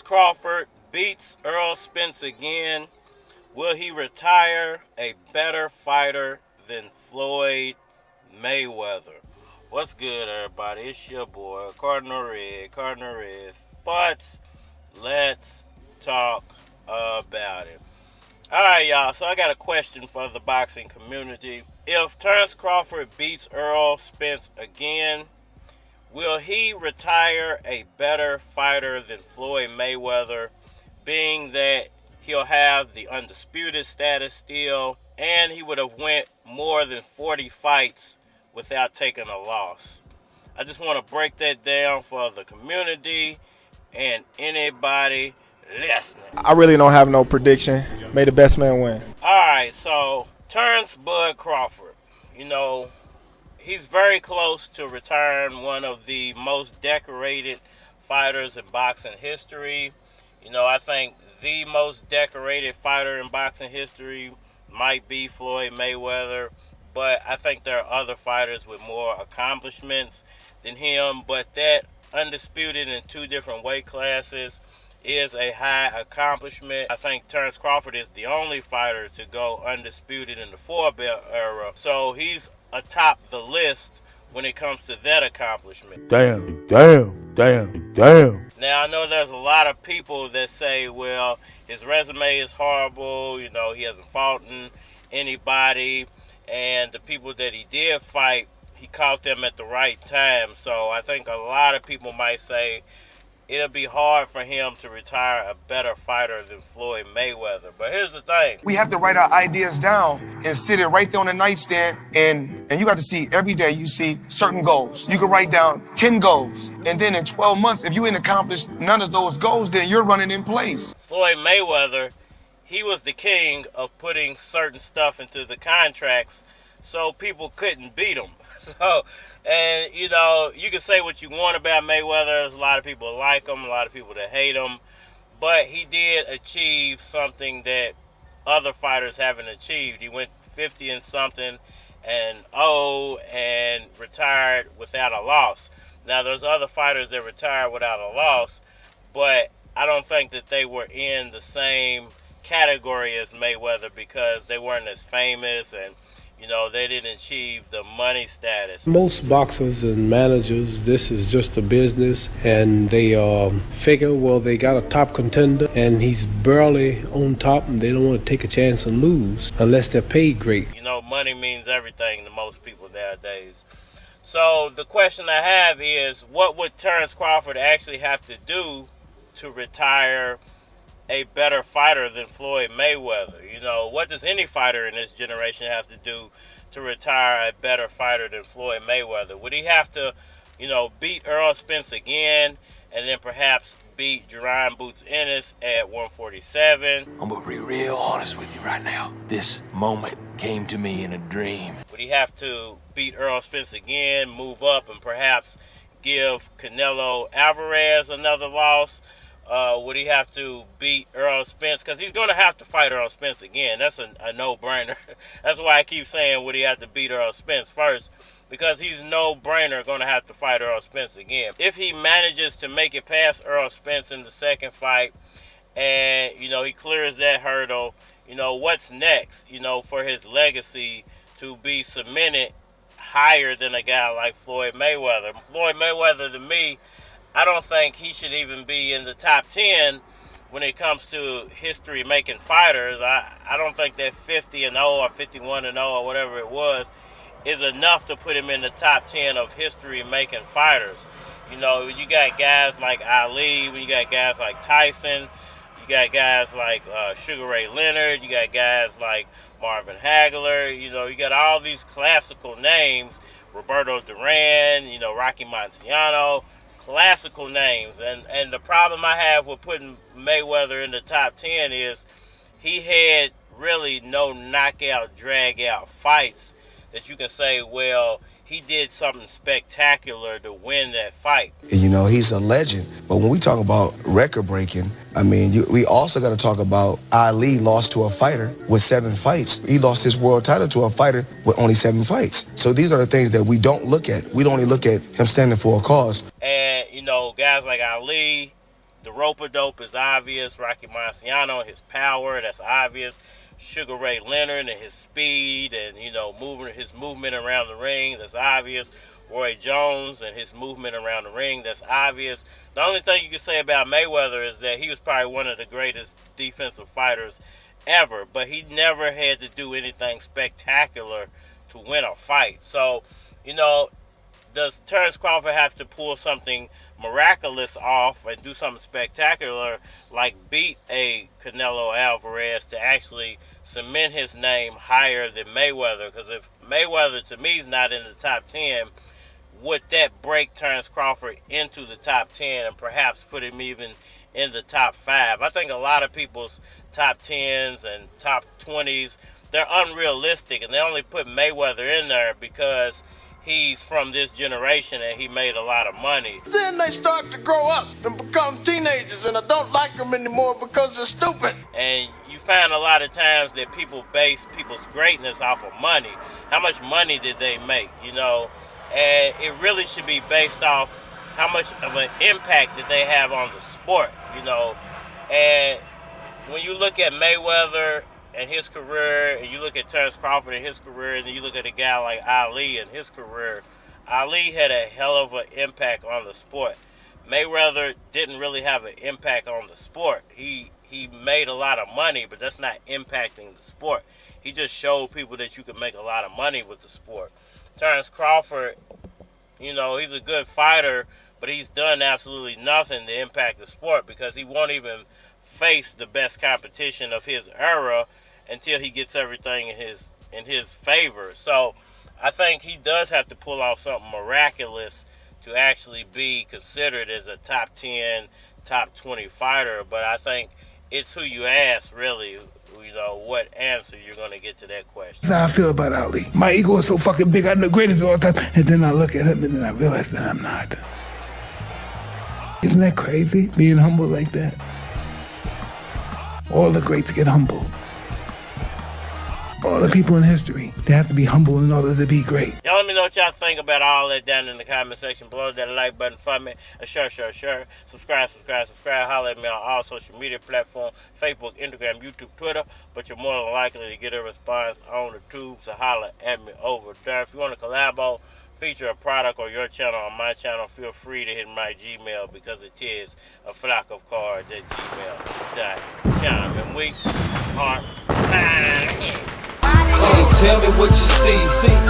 Crawford beats Errol Spence again. Will he retire a better fighter than Floyd Mayweather? What's good, everybody? It's your boy, Cardinal Red Sports. Let's talk about it. Alright, y'all, so I got a question for the boxing community. If Terence Crawford beats Errol Spence again, will he retire a better fighter than Floyd Mayweather, being that he'll have the undisputed status still, and he would have went more than 40 fights without taking a loss? I just want to break that down for the community and anybody listening. I really don't have no prediction. May the best man win. Alright, so Terence Bud Crawford, he's very close to retiring one of the most decorated fighters in boxing history. I think the most decorated fighter in boxing history might be Floyd Mayweather, but I think there are other fighters with more accomplishments than him. But that undisputed in two different weight classes is a high accomplishment. I think Terence Crawford is the only fighter to go undisputed in the four-belt era, so he's atop the list when it comes to that accomplishment. Damn. Now, I know there's a lot of people that say, well, his resume is horrible, he hasn't fought anybody, and the people that he did fight, he caught them at the right time. So I think a lot of people might say it'll be hard for him to retire a better fighter than Floyd Mayweather. But here's the thing. We have to write our ideas down and sit it right there on the nightstand, and you got to see every day you see certain goals. You can write down 10 goals, and then in 12 months, if you ain't accomplished none of those goals, then you're running in place. Floyd Mayweather, he was the king of putting certain stuff into the contracts so people couldn't beat him. And you can say what you want about Mayweather. There's a lot of people that like him, a lot of people that hate him. But he did achieve something that other fighters haven't achieved. He went 50 and something and and retired without a loss. Now, there's other fighters that retired without a loss, but I don't think that they were in the same category as Mayweather because they weren't as famous and they didn't achieve the money status. Most boxers and managers, this is just a business, and they figure, well, they got a top contender, and he's barely on top, and they don't want to take a chance and lose unless they're paid great. Money means everything to most people nowadays. So the question I have is, what would Terence Crawford actually have to do to retire a better fighter than Floyd Mayweather? What does any fighter in this generation have to do to retire a better fighter than Floyd Mayweather? Would he have to, beat Errol Spence again and then perhaps beat Jerron Boots Ennis at 147? I'm gonna be real honest with you right now. This moment came to me in a dream. Would he have to beat Errol Spence again, move up, and perhaps give Canelo Alvarez another loss? Would he have to beat Errol Spence? Because he's going to have to fight Errol Spence again. That's a no-brainer. That's why I keep saying, would he have to beat Errol Spence first? Because he's no-brainer going to have to fight Errol Spence again. If he manages to make it past Errol Spence in the second fight and, he clears that hurdle, what's next, for his legacy to be cemented higher than a guy like Floyd Mayweather? Floyd Mayweather, to me, I don't think he should even be in the top 10 when it comes to history-making fighters. I don't think that 50-0 or 51-0 or whatever it was is enough to put him in the top 10 of history-making fighters. You got guys like Ali, you got guys like Tyson, you got guys like Sugar Ray Leonard, you got guys like Marvin Hagler, you got all these classical names, Roberto Duran, Rocky Marciano, classical names. And the problem I have with putting Mayweather in the top 10 is he had really no knockout, drag-out fights that you can say, well, he did something spectacular to win that fight. He's a legend. But when we talk about record breaking, we also got to talk about Ali lost to a fighter with 7 fights. He lost his world title to a fighter with only 7 fights. So these are the things that we don't look at. We don't only look at him standing for a cause. And, guys like Ali, The rope-a-dope is obvious. Rocky Marciano, his power, that's obvious. Sugar Ray Leonard and his speed and, his movement around the ring, that's obvious. Roy Jones and his movement around the ring, that's obvious. The only thing you can say about Mayweather is that he was probably one of the greatest defensive fighters ever, but he never had to do anything spectacular to win a fight. So, does Terence Crawford have to pull something miraculous off and do something spectacular like beat a Canelo Alvarez to actually cement his name higher than Mayweather? Because if Mayweather to me is not in the top 10, would that break Terence Crawford into the top 10 and perhaps put him even in the top 5? I think a lot of people's top 10s and top 20s, they're unrealistic, and they only put Mayweather in there because he's from this generation and he made a lot of money. Then they start to grow up and become teenagers, and I don't like them anymore because they're stupid. And you find a lot of times that people base people's greatness off of money. How much money did they make, And it really should be based off how much of an impact that they have on the sport, And when you look at Mayweather and his career, and you look at Terence Crawford and his career, and then you look at a guy like Ali and his career, Ali had a hell of an impact on the sport. Mayweather didn't really have an impact on the sport. He made a lot of money, but that's not impacting the sport. He just showed people that you can make a lot of money with the sport. Terence Crawford, he's a good fighter, but he's done absolutely nothing to impact the sport because he won't even face the best competition of his era until he gets everything in his favor. So I think he does have to pull off something miraculous to actually be considered as a top 10, top 20 fighter. But I think it's who you ask, really, what answer you're going to get to that question. That's how I feel about Ali. My ego is so fucking big, I'm the greatest all the time, and then I look at him and then I realize that I'm not. Isn't that crazy, being humble like that? All the greats get humble. All the people in history, they have to be humble in order to be great. Y'all let me know what y'all think about all that down in the comment section below. That like button for me. Sure. Subscribe. Holler at me on all social media platforms, Facebook, Instagram, YouTube, Twitter. But you're more than likely to get a response on the tube, so holler at me over there. If you want to collabo, feature a product or your channel on my channel, feel free to hit my Gmail because it is a flock of cards at gmail.com. And we are live. Tell me what you see,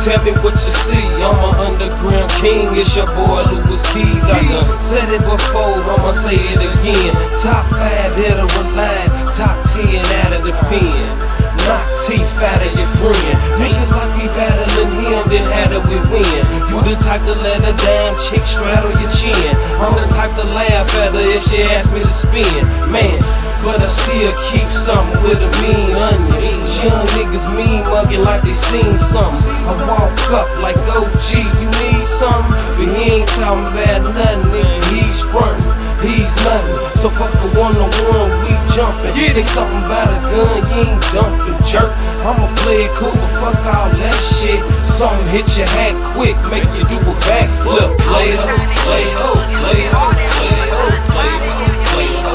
tell me what you see. I'm an underground king, it's your boy Louis Keys. I done said it before, I'ma say it again. Top 5 dead or alive, top 10 out of the pen. Knock teeth out of your grin. Niggas like we battling him, then how do we win? You the type to let a damn chick straddle your chin. I'm the type to laugh at her if she asks me to spin. Man, but I still keep something with a mean onion. Young niggas mean mugging like they seen something. I walk up like OG, you need something? But he ain't talking about nothing, nigga, he's frontin', he's nothing. So fuck a one-on-one, we jumpin'. Say something about a gun, you ain't dumpin', jerk. I'ma play it cool, but fuck all that shit. Something hit your hat quick, make you do a backflip. Play it, play it, play it, play it, play it, play it, play it.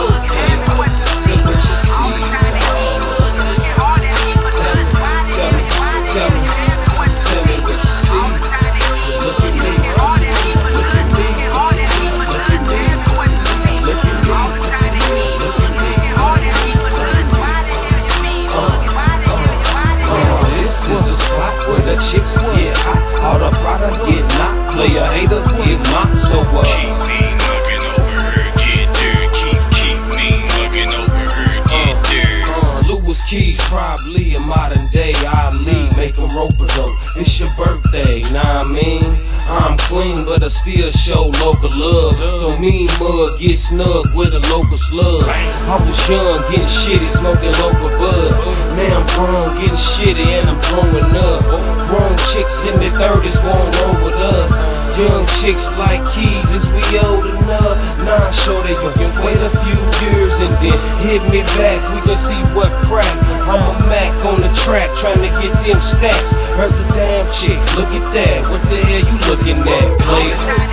Tell me what you see. Look at me, look at me, look at me, look at me. This is the spot where the chicks get hot, all the product get knocked, player haters get mocked. So what? Keep me mugging over her, get dirt. Keep me mugging over her, get dirt. Louis Keys, probably a modern day Ali, make him rope-a-dope. It's your birthday, nah I mean? I'm clean, but I still show local love. So me and Mud get snug with a local slug. I was young, getting shitty, smoking local bud. Now I'm grown, getting shitty, and I'm growing up. Grown chicks in their 30s won't roll with us. Young chicks like Keys, is we old enough? Nah, sure that you can wait a few years and then hit me back. We can see what crack. I'm a Mac on the track, trying to get them stacks. Here's a damn chick, look at that. What the hell you looking at? Play it.